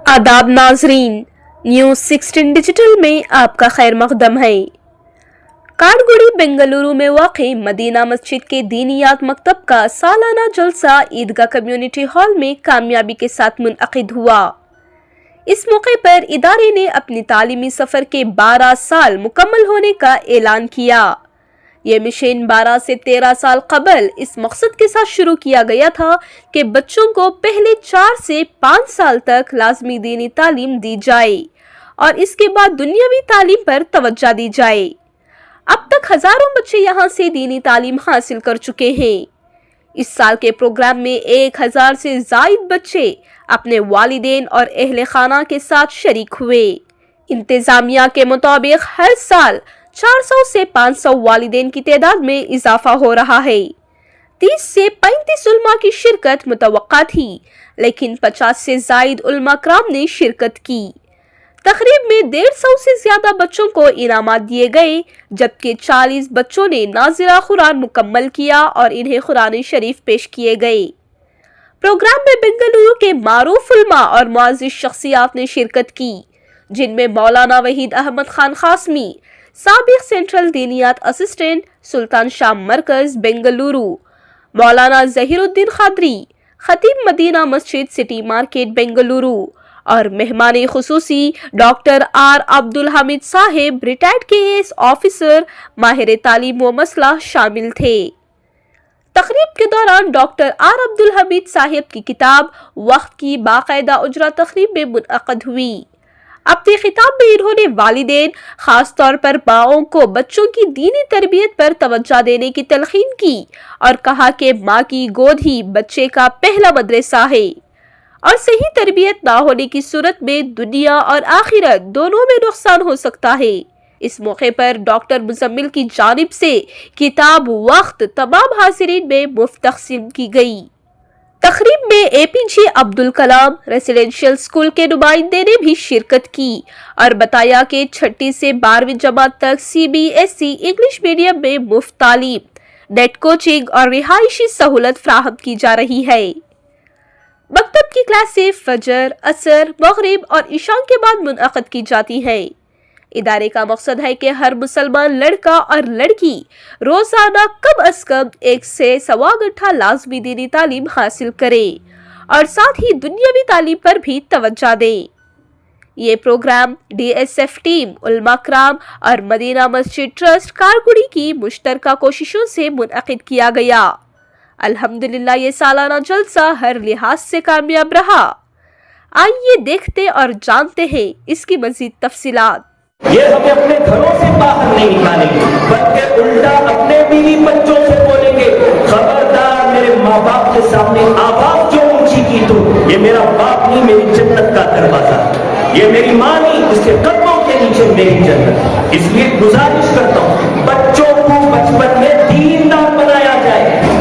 आदाब नाजरीन, news 16 digital में आपका खैर मकदम है। काठगुड़ी बेंगलुरु में वाक़ई मदीना मस्जिद के दीनियात मकतब का सालाना जलसा ईदगाह कम्युनिटी हॉल में कामयाबी के साथ मुनअक़िद हुआ। इस मौके पर इदारे ने अपनी तालीमी सफ़र के 12 साल मुकम्मल होने का ऐलान किया। ये मिशन 12 से 13 साल कबल इस मकसद के साथ शुरू किया गया था कि बच्चों को पहले 4 से 5 साल तक लाजमी दीनी तालीम दी जाए और इसके बाद दुनियावी तालीम पर तवज्जो दी जाए। अब तक हजारों बच्चे यहाँ से दीनी तालीम हासिल कर चुके हैं। इस साल के प्रोग्राम में 1000 से ज़ायद बच्चे अपने वालिदैन और अहले खाना के साथ शरीक हुए। इंतजामिया के मुताबिक हर साल 400 से 500 वालिदैन की तादाद में इजाफा हो रहा है। 30 से 35 उलमा की शिरकत मुतवक्का थी, लेकिन 50 से ज़ायद उलमा कराम ने शिरकत की। तकरीब में 150 से ज्यादा बच्चों को इनामात दिए गए, जबकि 40 बच्चों ने नाज़िरा कुरान मुकम्मल किया और इन्हें कुरान शरीफ पेश किए गए। प्रोग्राम में बेंगलुरु के मारूफ उलमा और मुअज़्ज़िज़ शख्सियात ने शिरकत की, जिनमें मौलाना वहीद अहमद खान खासमी, साबिक सेंट्रल दीनियात असिस्टेंट सुल्तान शाह मरकज बेंगलुरु, मौलाना ज़हीरुद्दीन खादरी, खतीब मदीना मस्जिद सिटी मार्केट बेंगलुरु और मेहमान खुसूसी डॉक्टर आर अब्दुल हमीद साहिब, रिटायर्ड केएएस ऑफिसर, माहिर तालीम व मसला शामिल थे। तकरीब के दौरान डॉक्टर आर अब्दुल हमीद साहिब की किताब वक्त की बाकायदा उजरा तकरीब में मुनअक़द हुई। अपने खिताब में इन्होंने वालिदैन, खास तौर पर माओं को बच्चों की दीनी तरबियत पर तवज्जो देने की तलकीन की और कहा कि माँ की गोद ही बच्चे का पहला मदरसा है और सही तरबियत ना होने की सूरत में दुनिया और आखिरत दोनों में नुकसान हो सकता है। इस मौके पर डॉक्टर मुजम्मिल की जानिब से किताब वक्त तमाम हाजिरीन में मुफ्त तक़सीम की गई। तकरीब में APJ Abdul Kalam residential school के नुमाइंदे ने भी शिरकत की और बताया कि 6ठी से 12वीं जमात तक CBSE इंग्लिश मीडियम में मुफ्त तालीम, नेट कोचिंग और रिहायशी सहूलत फ्राहम की जा रही है। मकतब की क्लासें फजर, असर, मगरिब और इशा के बाद मुनअक़द की जाती हैं। इदारे का मकसद है कि हर मुसलमान लड़का और लड़की रोजाना कम अज कम 1 से 1.25 घंटा लाजमी दीनी तालीम हासिल करे और साथ ही दुनियावी तालीम पर भी तवज्जो दे। ये प्रोग्राम DSF टीम, उलमा कराम और मदीना मस्जिद ट्रस्ट कारगुड़ी की मुश्तरका कोशिशों से मुनअक़िद किया गया। अल्हम्दुलिल्लाह ये सालाना जलसा हर लिहाज से कामयाब रहा। आइए देखते और जानते हैं इसकी मज़ीद तफसीलात। ये हमें अपने घरों से बाहर नहीं निकालेंगे, बल्कि उल्टा अपने बीवी बच्चों से बोलेंगे, खबरदार मेरे माँ बाप के सामने आवाज जो ऊंची की तो ये मेरा बाप नहीं, मेरी जन्नत का दरवाजा, ये मेरी माँ नहीं, उसके कदमों के नीचे मेरी जन्नत। इसलिए गुजारिश करता हूँ बच्चों को बचपन में दीनदार बनाया जाए।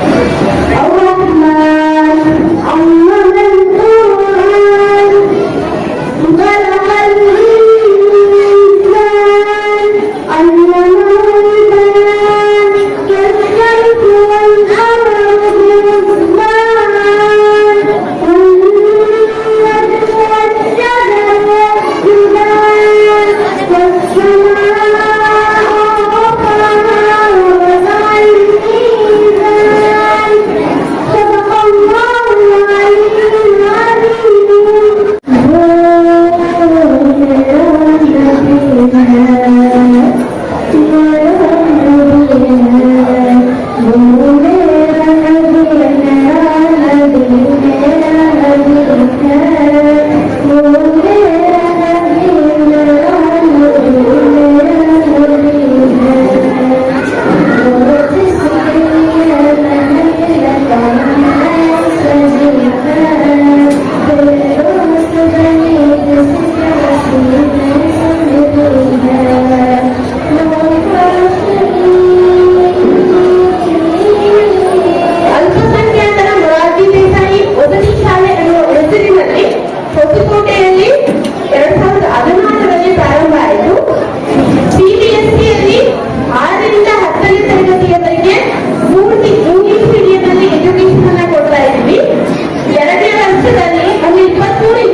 ವರ್ಷದಲ್ಲಿ ಅಲ್ಲಿ 23-24ನೇ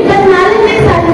ಸಾಲಿನಲ್ಲಿ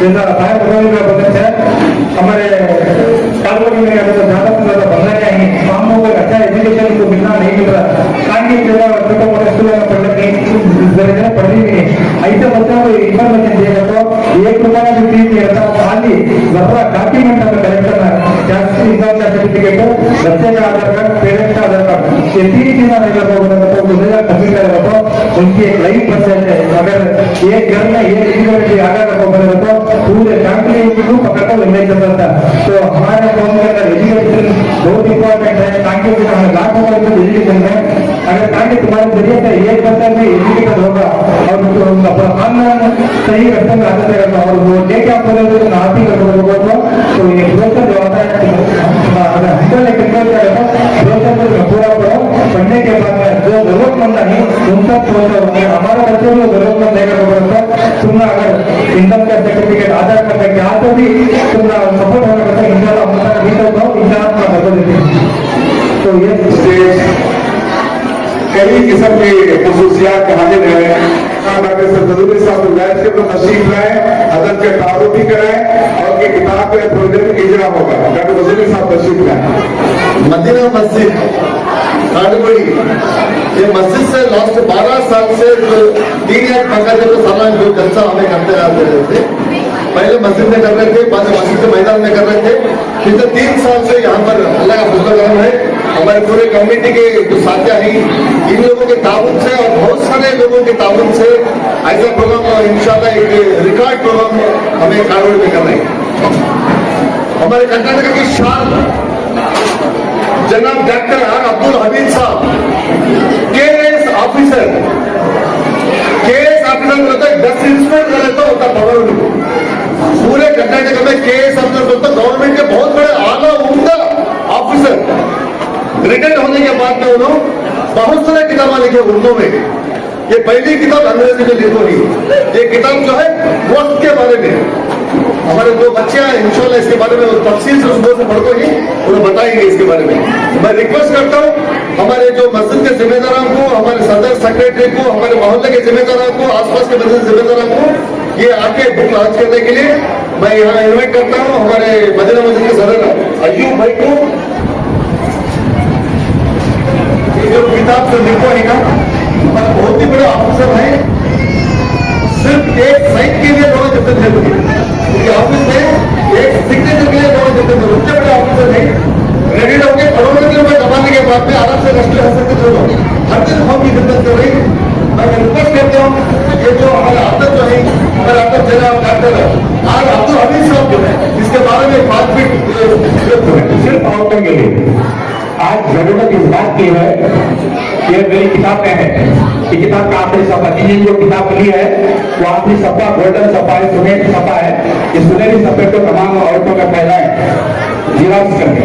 जैसा फायर ब्रिगेड का बजट है हमारे कानूनी में अगर ज्यादा से ज्यादा बनना चाहिए, तो हम लोग को अच्छा एजुकेशन को मिलना नहीं मिल रहा। कानूनी छोटे मोटे स्कूल में पढ़ने नहीं पढ़ी नहीं, ऐसे बच्चों को इन्फॉर्मेशन दिएगा तो 1 रुपया भी फीस नहीं रहता, खाली जरा डॉक्यूमेंट हमें कलेक्ट करना है, इनकम का सर्टिफिकेट, बच्चे का आधार कार्ड, पेरेंट्स का आधार कार्ड, ये 3 चीजें अगर तो 2000 कंप्लीट करेगा तो उनकी एक लाइफ परसेंट है। अगर एक घर में ये एलिजिबिलिटी आगे रखो बोले तो पूरे फैमिली को पकड़कर नहीं चल सकता। तो हमारे कौन के अंदर एजुकेशन बहुत इंपॉर्टेंट है, ताकि हमें लाखों का एजुकेशन है। अगर ताकि तुम्हारे जरिए से 1% भी एजुकेटेड होगा और अपना खानदान सही रास्ते में आते रहेगा और वो लेके आप बोले तो आप ही करोगे तो ये प्रोसेस जो आता है अगर हंड्रेड एक कंट्रोल करेगा प्रोसेस में पूरा पढ़ो, पढ़ने के बाद में जो जरूरतमंद नहीं उन सब प्रोसेस होंगे। हमारा बच्चों को जरूरतमंद लेकर बोलता तुमने अगर इनकम का सर्टिफिकेट आधार कार्ड लेके आते भी तुमने सपोर्ट होना पड़ता है, इंशाल्लाह हमारा बीतों को इंशाल्लाह का बदल देते। तो ये कई किस्म की खसूसियात हाजिर है। डॉक्टर सदुल्ला साहब बैठ के तो तशरीफ लाए, अदब के तारुफ भी कराए और की किताब पे थोड़ी देर इजरा होगा। डॉक्टर सदुल्ला साहब तशरीफ लाए। मदीना मस्जिद काडगुड़ी, ये मस्जिद से लास्ट 12 साल से जो दीन मकान को सामान जो जलसा हमें करते रहते थे, पहले मस्जिद में कर रहे थे, बाद में मस्जिद के मैदान में कर रहे थे, पिछले 3 साल से यहाँ पर अल्लाह का फजल करम है। हमारे पूरे कम्युनिटी के जो साथिया हैं इन लोगों के ताउन से और बहुत सारे लोगों के ताउन से ऐसा प्रोग्राम इंशाल्लाह एक रिकॉर्ड प्रोग्राम हमें कानून में कर रहे हैं। हमारे कर्नाटक की शान जनाब डॉक्टर आर अब्दुल हमीद साहब केएस ऑफिसर मतलब 10 इंस्पेक्टर रहता होता पवन पूरे कर्नाटक में केएस ऑफिसर बोलता गवर्नमेंट के बहुत बड़े आला उम्दा ऑफिसर। रिटायर्ड होने के बाद में उन्होंने बहुत सारे किताबें लिखे उर्दू में। ये पहली किताब अंग्रेजी में लिखी हुई, ये किताब जो है वक्त के बारे में। हमारे 2 बच्चे हैं इंशाल्लाह इसके बारे में तफसील से सुबह से पढ़ ही उन्हें बताएंगे इसके बारे में। मैं रिक्वेस्ट करता हूँ हमारे जो मस्जिद के जिम्मेदारों को, हमारे सदर सेक्रेटरी को, हमारे मोहल्ले के जिम्मेदारों को, आसपास के मस्जिद जिम्मेदारों को ये आके बुक लॉन्च करने के लिए मैं यहाँ इन्वाइट करता हूँ हमारे मदीना मस्जिद के सदर अयूब भाई को। जो किताब से लिखो है ना, बहुत ही बड़े ऑफिसर है, सिर्फ एक साइन के लिए दोनों जब तक उनके ऑफिस में एक सिग्नेचर के लिए दोनों जब तक उतने बड़े ऑफिसर है, रेडी होकर करोड़ों के रुपए कमाने के बाद में आराम से राष्ट्रीय हस्ते छोड़ो हर दिन हम की खिदमत कर रही। मैं रिक्वेस्ट करता हूँ ये जो हमारे आदत जो है हमारे आदत जनाब डॉक्टर आर अब्दुल हमीद साहब जो है इसके बारे में 5 मिनट सिर्फ औरतों के लिए आज जरूरत इस बात की है, ये मेरी किताब में है, ये किताब का आखिरी सफा, जिन्होंने जो किताब ली है वो आखिरी सफा गोल्डन सफा है, सुनहरी सफा है। ये सुनहरी सफे को तमाम औरतों का फैलाए जिराज करके।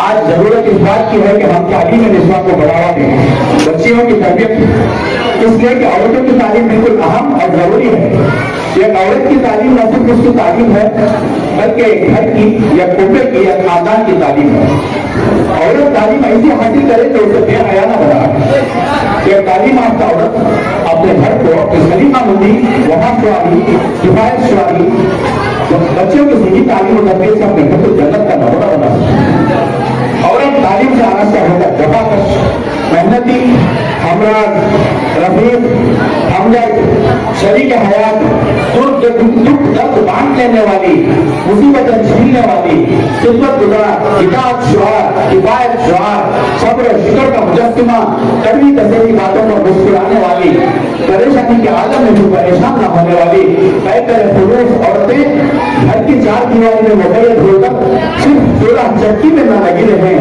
आज जरूरत इस बात की है कि हम तालीम निस्वा को बढ़ावा दें, बच्चियों की तरबियत, इसलिए कि औरतों की तालीम बिल्कुल अहम और जरूरी है। ये औरत की तालीम न सिर्फ उसकी तालीम है बल्कि घर की या कुबे की या खानदान की तालीम है। औरत तालीम ऐसी हासिल करे तो उसे बेहया न बना। ये तालीम याफ्ता औरत अपने घर को अपने सलीका मंदी वहां शुआरी किफायत शुआरी बच्चों की सही तालीम और तरबियत से अपने घर को जन्नत का नमूना बना सकती। औरत तालीम से आना से होगा जफाकश, मेहनती, हमराज, रफीक, हमदर्द, शरीक हयात, दुख दर्द बांट लेने वाली, मुसीबतें झेलने वाली, खिदमत गुजार, इताअत शुआर, किफायत शुआर, सब्र शुक्र का मुजस्सिमा, कड़वी कसेरी बातों पर मुस्कुराने वाली, परेशानी के आलम में भी परेशान न होने वाली, बेहतर पुरुष औरतें घर की 4 दीवारी में मुकैयद होकर सिर्फ चूल्हा चक्की में न लगी रहें।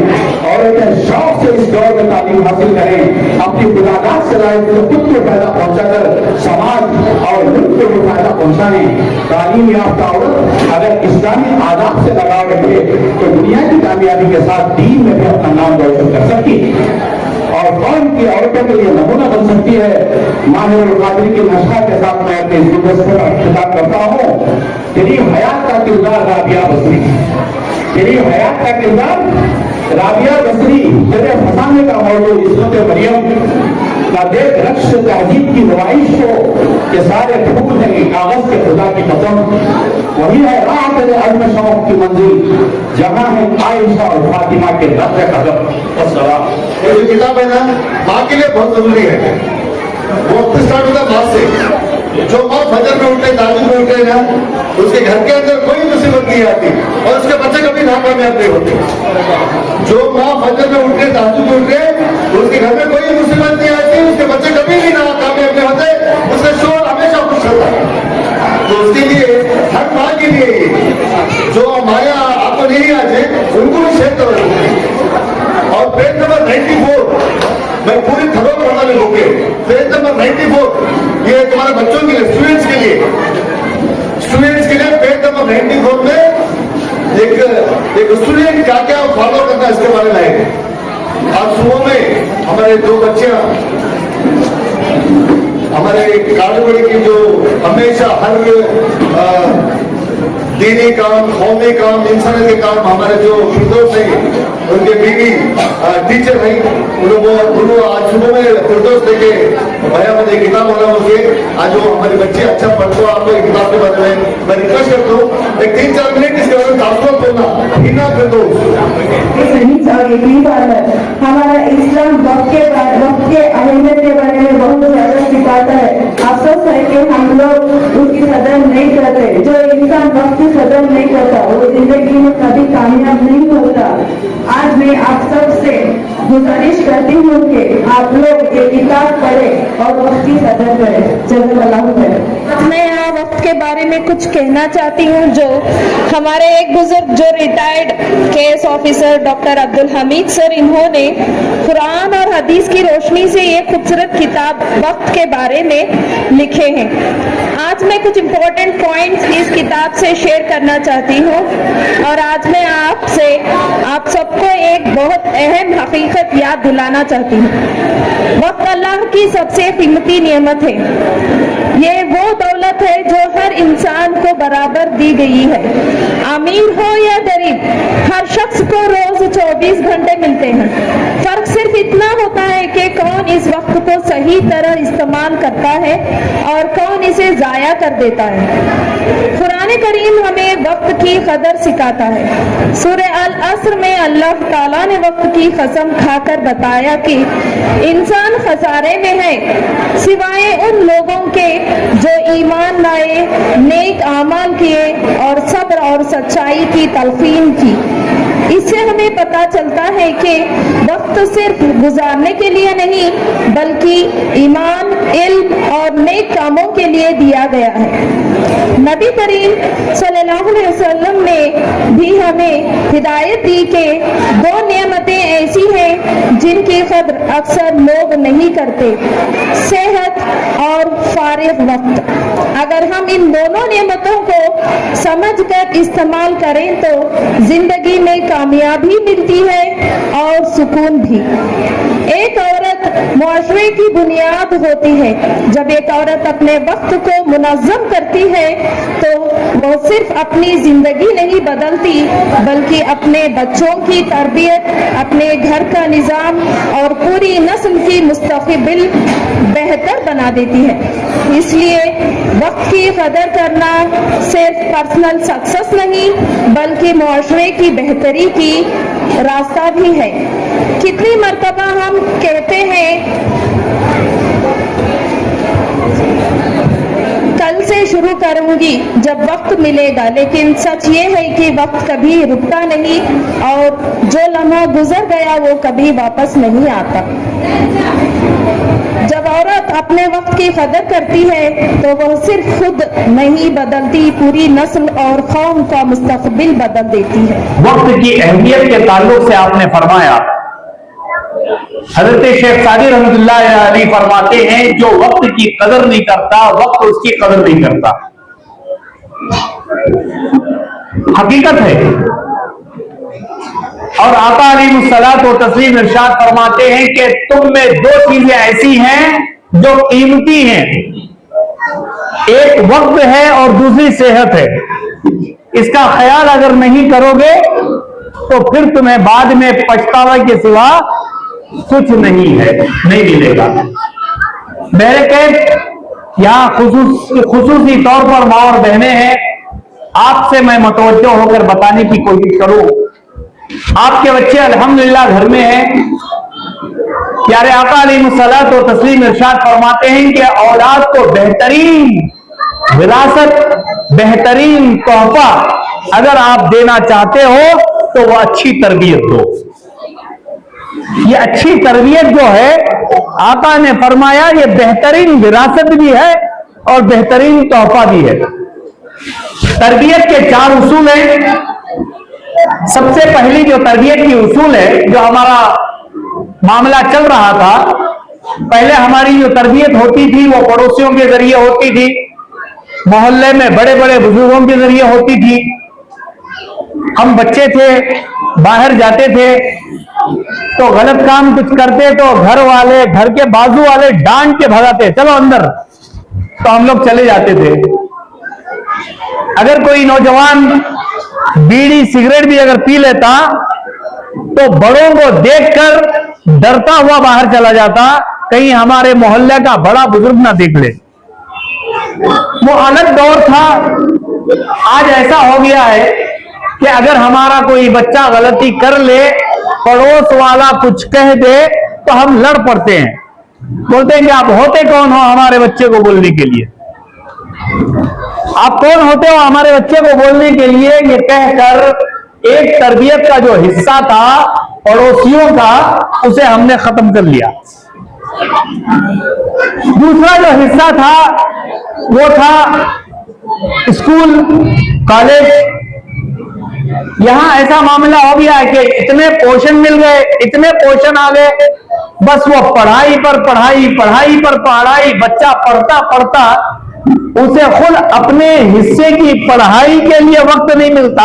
औरतें शौक से इस दौर में तालीम हासिल करें, अपनी बुनियादात सलाहियत को खुद को फायदा पहुंचाकर समाज और मुल्क को भी फायदा पहुंचाने। तालीम याफ्ता औरत अगर इस्लामी आदाब से लगाव रखे तो दुनिया की कामयाबी के साथ दीन में भी अपना नाम रोशन कर सकती और कौम की औरतों के लिए नमूना बन सकती है। माहिर कादिर की नशा के साथ मैं अपने इस गुलदस्ते का खिताब करता हूँ। तेरी हयात का किरदार राबिया बसरी, तेरी हयात का किरदार राबिया बसरी, तेरे फसाने का मौजूद इस्मत मरियम, देख रक्ष तहजीब की नुमाइश को ये सारे फूल हैं कागज के खुदा की कसम, वही है राहत अल्म शौक की मंजिल, जहां है आयशा और फातिमा के रब्ज कदम। ये जो किताब है ना, माँ के लिए बहुत जरूरी है। वो स्टार्ट होता है माँ से। जो माँ फजर में उठे, दादी में उठे ना, उसके घर के अंदर कोई मुसीबत नहीं आती और उसके बच्चे कभी नाकामयाब नहीं होते। जो माँ फजर में उठे, दादी में उठे, उसके घर में कोई मुसीबत नहीं आती, उसके बच्चे कभी भी नाकामयाब नहीं होते, उसका शोर हमेशा खुश रहता है। तो उसके लिए हर माँ के लिए जो माया आपको नहीं आज है, उनको भी शेयर करो। और पेज नंबर 94 मैं पूरी खबर पढ़ा ले लोगे। पेज नंबर 94 ये तुम्हारे बच्चों के लिए, स्टूडेंट्स के लिए पेज नंबर 94 में एक स्टूडेंट क्या क्या फॉलो करता है इसके बारे में है। आज सुबह में हमारे दो बच्चियां, हमारे कालगुड़ी की जो हमेशा हर दीनी काम, कौमी काम, इंसानियत के काम, हमारे जो फिरदौस है, उनके बीवी टीचर है, उन्होंने आज सुबह में फिरदौस लेके भैया मुझे किताब वाला होंगे, आज वो हमारे बच्चे अच्छा पढ़ते, आपको किताब के बारे में मैं रिक्वेस्ट करता हूँ एक 3-4 मिनट इसके बारे में तासुब बोलना। हिना फिरदौस हमारा इस्लाम वक्त के अहमियत के बारे में बहुत ज्यादा सिखाता है। अफसोस है कि हम लोग उसकी कदर नहीं करते। जो इंसान वक्त की कदर नहीं करता वो जिंदगी में कभी कामयाब नहीं होता। आज मैं आप सब से गुजारिश करती हूँ कि आप लोग ये किताब पढ़ें और वक्त की कदर करें। जज़ाकल्लाहु खैर। मैं यहाँ वक्त के बारे में कुछ कहना चाहती हूँ। जो हमारे एक बुजुर्ग जो retired KS officer doctor Abdul Hamid sir, इन्होंने कुरान और हदीस की रोशनी से ये खूबसूरत किताब वक्त के बारे में लिखे हैं। आज मैं कुछ इम्पोर्टेंट पॉइंट्स इस किताब से शेयर करना चाहती हूँ और आज मैं आप सबको एक बहुत अहम हकीकत याद दिलाना चाहती हूँ। वक्त अल्लाह की सबसे कीमती नेमत है। ये वो दौलत है जो हर इंसान को बराबर दी गई है। अमीर हो या गरीब, हर शख्स को रोज 24 घंटे मिलते हैं। फर्क सिर्फ इतना होता है कि कौन इस वक्त को सही तरह इस्तेमाल करता है और कौन इसे जाया कर देता है। कुरान करीम हमें वक्त की कदर सिखाता है। सूरह अल असर में अल्लाह ताला ने वक्त की कसम खाकर बताया कि इंसान खसारे में है सिवाय उन लोगों के जो ईमान लाए, नेक आमाल किए और सब्र और सच्चाई की तलकीन की। इससे हमें पता चलता है कि वक्त सिर्फ गुजारने के लिए नहीं बल्कि ईमान, इल्म और नेक कामों के लिए दिया गया है। नबी करीम सल्लल्लाहु अलैहि वसल्लम ने भी हमें हिदायत दी कि दो नेमतें ऐसी हैं जिनकी कदर अक्सर लोग नहीं करते, सेहत और फारिग वक्त। अगर हम इन दोनों नेमतों को समझकर इस्तेमाल करें तो जिंदगी में कामयाबी मिलती है और सुकून भी। एक औरत मुआशरे की बुनियाद होती है। जब एक औरत अपने वक्त को मुनज़्ज़म करती है तो वो सिर्फ अपनी जिंदगी नहीं बदलती बल्कि अपने बच्चों की तरबियत, अपने घर का निज़ाम और पूरी नस्ल की मुस्तक़बिल बेहतर बना देती है। इसलिए वक्त की कदर करना सिर्फ पर्सनल सक्सेस नहीं बल्कि मुआशरे की बेहतरी की रास्ता भी है। कितनी मर्तबा हम कहते हैं कल से शुरू करूंगी जब वक्त मिलेगा, लेकिन सच ये है कि वक्त कभी रुकता नहीं और जो लम्हा गुजर गया वो कभी वापस नहीं आता। जब औरत अपने वक्त की कदर करती है तो वह सिर्फ खुद नहीं बदलती, पूरी नस्ल और कौम का मुस्तकबिल बदल देती है। वक्त की अहमियत के ताल्लुक से आपने फरमाया, हजरत शेख सादी रहमतुल्लाह अलैह फरमाते हैं जो वक्त की कदर नहीं करता वक्त उसकी कदर नहीं करता। हकीकत है। और आका अलैहिस्सलातो व तस्लीम इरशाद फरमाते हैं कि तुम में दो चीजें ऐसी हैं जो कीमती हैं, एक वक्त है और दूसरी सेहत है। इसका ख्याल अगर नहीं करोगे तो फिर तुम्हें बाद में पछतावा के सिवा कुछ नहीं है, नहीं मिलेगा। मेरे के यहाँ खुसूसी तौर पर माँ और बहनें हैं, आपसे मैं मतवज्जो होकर बताने की कोशिश करूं। आपके बच्चे अल्हम्दुलिल्लाह घर में हैं। प्यारे आका अलैहिस्सलात व तस्लीम इरशाद फरमाते हैं कि औलाद को बेहतरीन विरासत, बेहतरीन तोहफा अगर आप देना चाहते हो तो वह अच्छी तरबियत दो। ये अच्छी तरबियत जो है, आका ने फरमाया, ये बेहतरीन विरासत भी है और बेहतरीन तोहफा भी है। तरबियत के 4 उसूल हैं। सबसे पहली जो तरबियत की उसूल है, जो हमारा मामला चल रहा था, पहले हमारी जो तरबियत होती थी वो पड़ोसियों के जरिए होती थी, मोहल्ले में बड़े बड़े बुजुर्गों के जरिए होती थी। हम बच्चे थे, बाहर जाते थे तो गलत काम कुछ करते तो घर वाले, घर के बाजू वाले डांट के भगाते, चलो अंदर, तो हम लोग चले जाते थे। अगर कोई नौजवान बीड़ी सिगरेट भी अगर पी लेता तो बड़ों को देखकर डरता हुआ बाहर चला जाता, कहीं हमारे मोहल्ले का बड़ा बुजुर्ग ना देख ले। वो अलग दौर था। आज ऐसा हो गया है कि अगर हमारा कोई बच्चा गलती कर ले, पड़ोस वाला कुछ कह दे तो हम लड़ पड़ते हैं, बोलते हैं कि आप होते कौन हो हमारे बच्चे को बोलने के लिए, आप कौन होते हो हमारे बच्चे को बोलने के लिए। ये कहकर एक तरबियत का जो हिस्सा था पड़ोसियों का, उसे हमने खत्म कर लिया। दूसरा जो हिस्सा था वो था स्कूल, कॉलेज। यहां ऐसा मामला हो गया है कि इतने पोर्शन मिल गए, इतने पोर्शन आ गए, बस वो पढ़ाई पर पढ़ाई, पढ़ाई पर पढ़ाई। बच्चा पढ़ता पढ़ता उसे खुद अपने हिस्से की पढ़ाई के लिए वक्त नहीं मिलता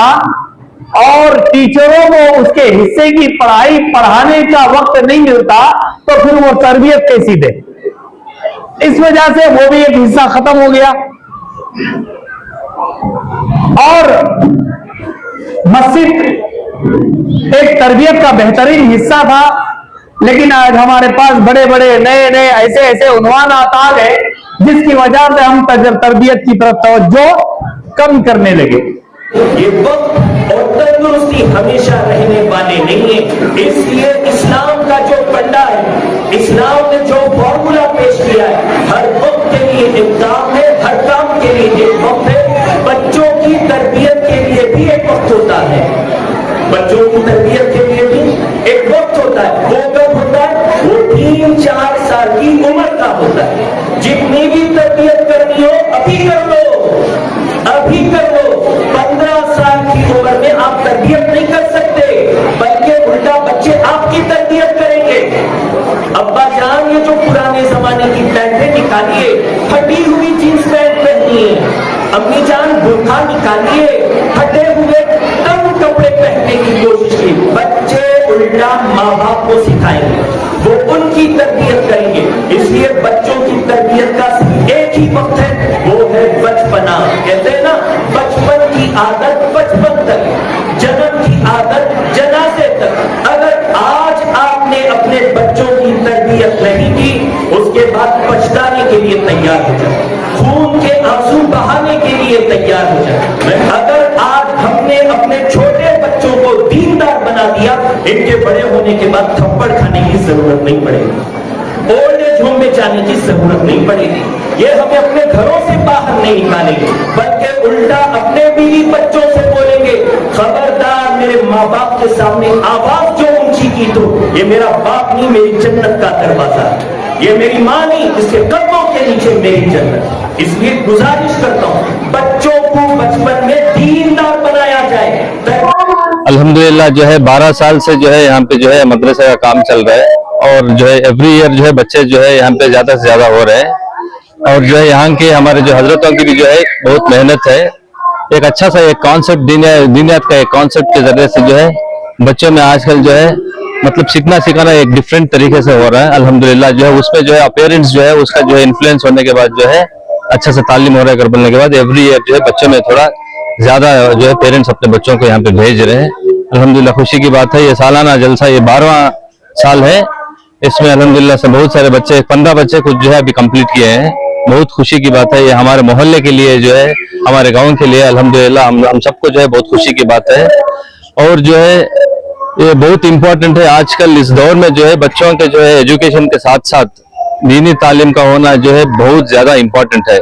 और टीचरों को उसके हिस्से की पढ़ाई पढ़ाने का वक्त नहीं मिलता, तो फिर वो तरबियत कैसी दे। इस वजह से वो भी एक हिस्सा खत्म हो गया। और मस्जिद एक तरबियत का बेहतरीन हिस्सा था, लेकिन आज हमारे पास बड़े बड़े नए नए ऐसे ऐसे उन्वान आ गए जिसकी वजह से हम तरबियत की तरफ तवज्जो कम करने लगे। ये वक्त और तंदुरुस्ती हमेशा रहने वाले नहीं है। इसलिए इस्लाम का जो फंडा है, इस्लाम ने जो फॉर्मूला पेश किया है, हर वक्त के लिए एक काम है, हर काम के लिए एक वक्त है। बच्चों की तरबियत के लिए भी एक वक्त होता है, बच्चों की तरबियत के लिए भी एक वक्त होता है। वो कब होता है? वो 3-4 साल की उम्र का होता है। जितनी भी तरबियत करनी हो अभी कर लो, अभी कर लो। 15 साल की उम्र में आप तरबियत नहीं कर सकते, बल्कि उल्टा बच्चे आपकी तरबियत करेंगे। अब्बा जान, ये जो पुराने जमाने की पैंटें निकालिए, फटी हुई जींस पैंट पहनी है। अम्मी जान, बुर्खा निकालिए, फटे हुए तंग कपड़े पहनने की कोशिश की। बच्चे उल्टा माँ बाप को सिखाएंगे, वो उनकी तरबियत करेंगे। इसलिए बच्चों की तरबियत का एक ही वक्त है, वो है बचपना। कहते हैं ना, बचपन की आदत बचपन तक, जन्म की आदत जनाजे तक। अगर आज आपने अपने बच्चों की तरबियत नहीं की, उसके बाद पछताने के लिए तैयार हो जाए, खून के आंसू बहाने के लिए तैयार हो जाए। अगर आज हमने अपने छोटे बच्चों को दीनदार बना दिया, इनके बड़े होने के बाद थप्पड़ खाने की जरूरत नहीं पड़ेगी, ओल्ड एज होम में जाने की जरूरत नहीं पड़ेगी। ये हमें अपने घरों से बाहर नहीं निकालेंगे, बल्कि उल्टा अपने बीवी बच्चों से बोलेंगे, खबरदार मेरे माँ बाप के सामने आवाज जो ऊंची की तो ये मेरा बाप नहीं, मेरी जन्नत का दरवाजा, ये मेरी माँ नहीं, इसके कदमों के नीचे मेरी जन्नत। इसलिए गुजारिश करता हूँ, बच्चों को बचपन में दीनदार बनाया जाए। अल्हम्दुलिल्लाह जो है 12 साल से जो है यहाँ पे जो है मदरसे का काम चल रहा है, और जो है एवरी ईयर जो है बच्चे जो है यहाँ पे ज्यादा से ज्यादा हो रहे हैं। और जो है यहाँ के हमारे जो हजरतों की भी जो है बहुत मेहनत है। एक अच्छा सा एक कॉन्सेप्ट दीनियात का एक कॉन्सेप्ट के जरिए से जो है बच्चों में आजकल जो है मतलब सीखना सिखाना एक डिफरेंट तरीके से हो रहा है। अल्हम्दुलिल्लाह जो है उसमें जो है पेरेंट्स जो है उसका जो है इन्फ्लुएंस होने के बाद जो है अच्छा से तालीम हो रहा है। घर बनने के बाद एवरी ईयर जो है बच्चों में थोड़ा ज्यादा जो है पेरेंट्स अपने बच्चों को यहाँ पे भेज रहे हैं। अल्हम्दुलिल्लाह खुशी की बात है। ये सालाना जलसा ये 12वां साल है इसमें अल्हम्दुलिल्लाह से बहुत सारे बच्चे 15 बच्चे कुछ जो है अभी कंप्लीट किए हैं। बहुत खुशी की बात है, ये हमारे मोहल्ले के लिए जो है, हमारे गांव के लिए अल्हम्दुलिल्लाह हम सबको जो है बहुत खुशी की बात है। और जो है ये बहुत इंपॉर्टेंट है आजकल इस दौर में जो है बच्चों के जो है एजुकेशन के साथ साथ दीनी तालीम का होना जो है बहुत ज्यादा इंपॉर्टेंट है।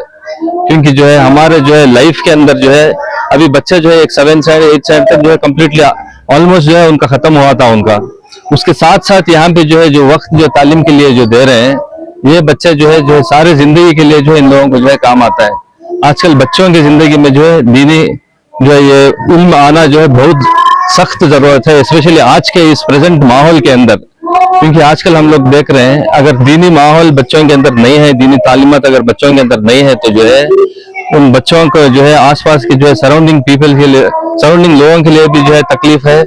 क्योंकि जो है हमारे जो है लाइफ के अंदर जो है अभी बच्चे जो है एक 7 से 8 साल तक जो है कम्प्लीटली ऑलमोस्ट जो है उनका खत्म हुआ था उनका। उसके साथ साथ यहाँ पे जो है जो वक्त जो तालीम के लिए जो दे रहे हैं, ये बच्चे जो है सारे जिंदगी के लिए जो है इन लोगों को जो है काम आता है। आजकल बच्चों की जिंदगी में जो है दीनी जो है ये इल्म आना जो है बहुत सख्त जरूरत है, स्पेशली आज के इस प्रेजेंट माहौल के अंदर। क्योंकि आजकल हम लोग देख रहे हैं अगर दीनी माहौल बच्चों के अंदर नहीं है, दीनी तालीमत अगर बच्चों के अंदर नहीं है, तो जो है उन बच्चों को जो है आसपास के जो है सराउंडिंग पीपल के लिए, सराउंडिंग लोगों के लिए भी जो है तकलीफ है।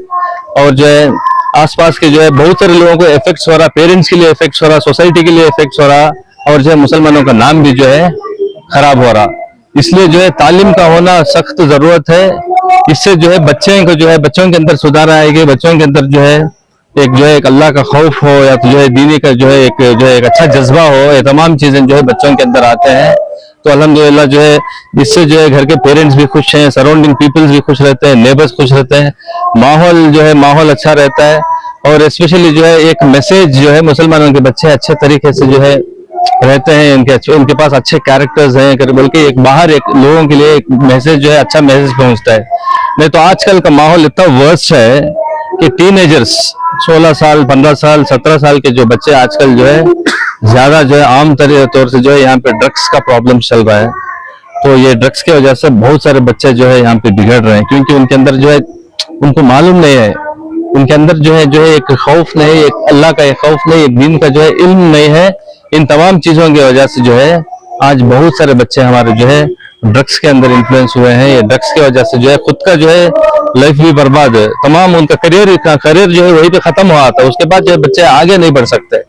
और जो है आसपास के जो है बहुत सारे लोगों को इफेक्ट्स हो रहा, पेरेंट्स के लिए इफेक्ट्स हो रहा, सोसाइटी के लिए इफेक्ट्स हो रहा, और जो है मुसलमानों का नाम भी जो है खराब हो रहा। इसलिए जो है तालीम का होना सख्त जरूरत है। इससे जो है बच्चे को जो है बच्चों के अंदर सुधार आएगी, बच्चों के अंदर जो है एक अल्लाह का खौफ हो, या तो जो है दीनी का जो है एक अच्छा जज्बा हो, ये तमाम चीजें जो है बच्चों के अंदर आते हैं। तो अल्हम्दुलिल्लाह जो है इससे जो है घर के पेरेंट्स भी खुश हैं, सराउंडिंग पीपल्स भी खुश रहते हैं, नेबर्स खुश रहते हैं, माहौल अच्छा रहता है। और स्पेशली जो है एक मैसेज जो है मुसलमानों के बच्चे अच्छे तरीके से जो है रहते हैं, उनके पास अच्छे कैरेक्टर्स हैं, बल्कि एक बाहर एक लोगों के लिए एक मैसेज जो है अच्छा मैसेज पहुंचता है। नहीं तो आजकल का माहौल इतना वर्स्ट है कि टीनेजर्स 16 साल 15 साल 17 साल के जो बच्चे आजकल जो है ज्यादा जो है आम तौर से जो है यहाँ पे ड्रग्स का प्रॉब्लम चल रहा है। तो ये ड्रग्स की वजह से बहुत सारे बच्चे जो है यहाँ पे बिगड़ रहे हैं, क्योंकि उनके अंदर जो है उनको मालूम नहीं है, उनके अंदर जो है एक खौफ नहीं, एक अल्लाह का एक खौफ नहीं, एक दीन का जो है इल्म नहीं है। इन तमाम चीजों की वजह से जो है आज बहुत सारे बच्चे हमारे जो है ड्रग्स के अंदर इन्फ्लुएंस हुए हैं। ये ड्रग्स की वजह से जो है खुद का जो है लाइफ भी बर्बाद है, तमाम उनका करियर जो है वहीं पे खत्म हुआ था। उसके बाद जो है बच्चे आगे नहीं बढ़ सकते।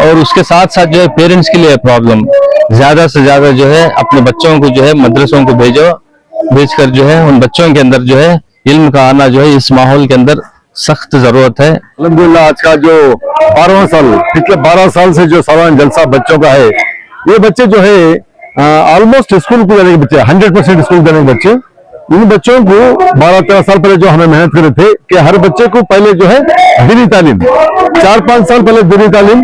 और उसके साथ साथ जो है पेरेंट्स के लिए प्रॉब्लम, ज्यादा से ज्यादा जो है अपने बच्चों को जो है मदरसों को भेजकर जो है उन बच्चों के अंदर जो है इल्म का आना जो है इस माहौल के अंदर सख्त जरूरत है। अल्हम्दुलिल्लाह आज का जो 12वां साल, पिछले 12 साल से जो सालाना जलसा बच्चों का है, ये बच्चे जो है ऑलमोस्ट स्कूल को जाने के बच्चे, 100% स्कूल जाने के बच्चे। इन बच्चों को 12-13 साल पहले जो हमें मेहनत करे थे कि हर बच्चे को पहले जो है दीनी तालीम, 4-5 साल पहले दीनी तालीम,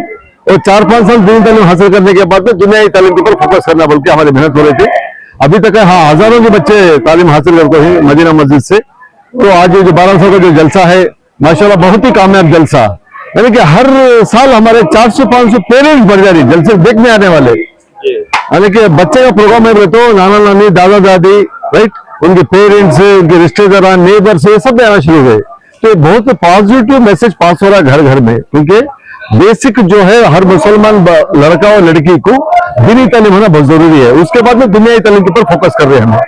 और 4-5 साल दीनी तालीम हासिल करने के बाद में दुनियाई तालीम के ऊपर फोकस करना, बल्कि हमारी मेहनत हो रही थी। अभी तक हाँ हजारों के बच्चे तालीम हासिल करते हैं मदीना मस्जिद से। तो आज जो 12 साल का जो जलसा है माशाल्लाह बहुत ही कामयाब जलसा, यानी कि हर साल हमारे 400-500 पेरेंट्स बढ़ जा रही जलसे देखने आने वाले, यानी कि बच्चे का प्रोग्राम है तो नाना नानी दादा दादी राइट, उनके पेरेंट्स, उनके रिश्तेदार, नेबर्स, ये सब आना शुरू हुए। तो बहुत पॉजिटिव मैसेज पास हो रहा है घर घर में, क्योंकि बेसिक जो है हर मुसलमान लड़का और लड़की को दीनी तालीम होना बहुत जरूरी है। उसके बाद में दुनियाई तालीम के ऊपर फोकस कर रहे हैं हम।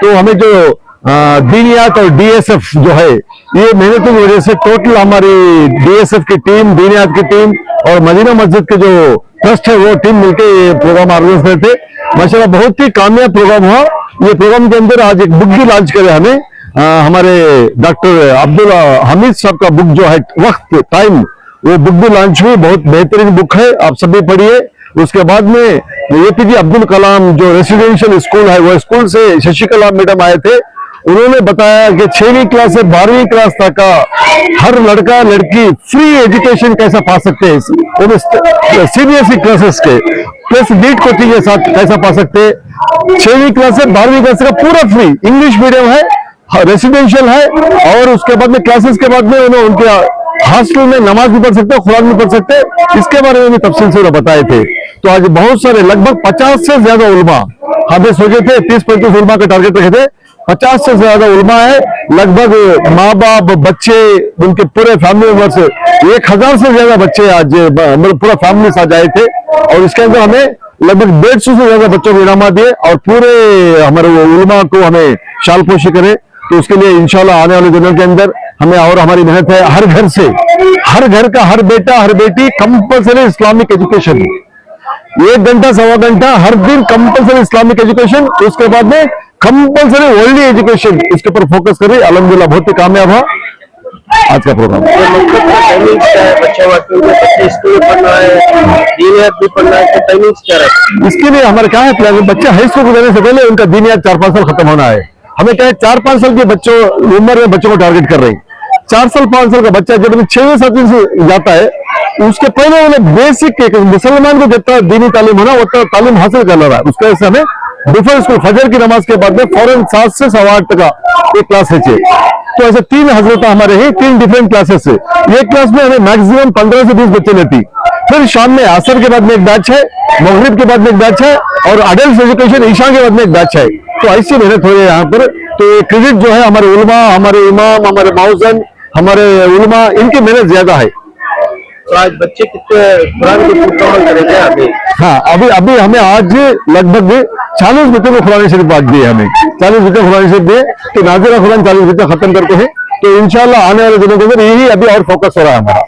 तो हमें जो दीनियात और डीएसएफ जो है, ये मेहनतों की वजह से टोटल हमारी डीएसएफ की टीम, दीनियात की टीम और मदीना मस्जिद के जो ट्रस्ट है वो टीम मिलकर ये प्रोग्राम ऑर्गेनाइज करते। माशाल्लाह बहुत ही कामयाब प्रोग्राम हुआ। ये प्रोग्राम के अंदर आज एक बुक भी लॉन्च करे हमें, हमारे डॉक्टर अब्दुल हमीद साहब का बुक जो है वक्त टाइम, वो बुक भी लॉन्च हुई। बहुत बेहतरीन बुक है, आप सभी पढ़िए। उसके बाद में एपीजे अब्दुल कलाम जो रेसिडेंशियल स्कूल है, वो स्कूल से शशिकला मैडम आए थे, उन्होंने बताया कि 6वीं क्लास से 12वीं क्लास तक का हर लड़का लड़की फ्री एजुकेशन कैसा पा सकते हैं, सीबीएसई क्लासेस के प्लस नीट कोचिंग के साथ कैसा पा सकते हैं। 6वीं क्लास से 12वीं क्लास का पूरा फ्री, इंग्लिश मीडियम है, रेसिडेंशियल है, और उसके बाद में क्लासेस के बाद में उन्होंने उनके हॉस्टल में नमाज भी पढ़ सकते, कुरान भी पढ़ सकते, इसके बारे में भी तफसील से बताए थे। तो आज बहुत सारे लगभग 50 से ज्यादा उलमा, हमें सोचे थे 30-35 उलमा का टारगेट रखे थे, 50 से ज्यादा उलमा है, लगभग माँ बाप, बच्चे, उनके पूरे फैमिली मेंबर्स, 1000 से ज्यादा बच्चे आज मतलब पूरा फैमिली साथ आए थे। और इसके अंदर हमें लगभग 150 से ज्यादा बच्चों को इनाम दिए, और पूरे हमारे उलमा को हमें शाल पोशी करे। तो उसके लिए इंशाल्लाह आने वाले दिनों के अंदर हमें और हमारी मेहनत है, हर घर से, हर घर का हर बेटा हर बेटी कंपल्सरी इस्लामिक एजुकेशन, 1 घंटा 1.25 घंटा हर दिन कंपल्सरी इस्लामिक एजुकेशन, उसके बाद में कंपल्सरी वर्ल्ड एजुकेशन, इसके ऊपर फोकस करें। अल्हम्दुलिल्लाह बहुत ही कामयाब हुआ। आज का प्रोग्राम। इसके लिए हमारे क्या है प्लान, बच्चे हाई स्कूल को जाने से पहले उनका दीनियात 4-5 साल खत्म होना है। हमें क्या है 4-5 साल के बच्चों उम्र में बच्चों को टारगेट कर रहे हैं। 4 साल 5 साल का बच्चा जब 6-7 से जाता है, उसके पहले उन्हें बेसिक एक मुसलमान को जितना दीनी तालीम होना उतना तालीम हासिल कर रहा है। उसका ऐसा हमें डिफरेंस स्कूल फजर की नमाज के बाद में फौरन 7 से 8:15 तक का एक क्लास है। तो ऐसे 3 हजरत हमारे हैं, 3 डिफरेंट क्लासेस है। एक क्लास में हमें मैक्सिमम 15 से 20 बच्चे लेती। फिर शाम में असर के बाद में एक बैच है, मगरिब के बाद में एक बैच है और अडल्ट एजुकेशन ईशा के बाद में एक बैच है। तो ऐसी मेहनत हो रही है यहाँ पर। तो क्रेडिट जो है हमारे उलमा, हमारे इमाम, हमारे मौजन, हमारे उलमा, इनकी मेहनत ज्यादा है। तो आज बच्चे कितने कुरान को मुकम्मल करेंगे अभी? हाँ, अभी हमें आज लगभग 40 बच्चों को कुरान शरीफ आज दिए। हमें 40 बच्चे कुरान शरीफ दिए। तो नाज़िरा कुरान 40 बच्चे खत्म करते हैं। तो इंशाल्लाह आने वाले दिनों के अंदर यही अभी और फोकस हो रहा है हमारा।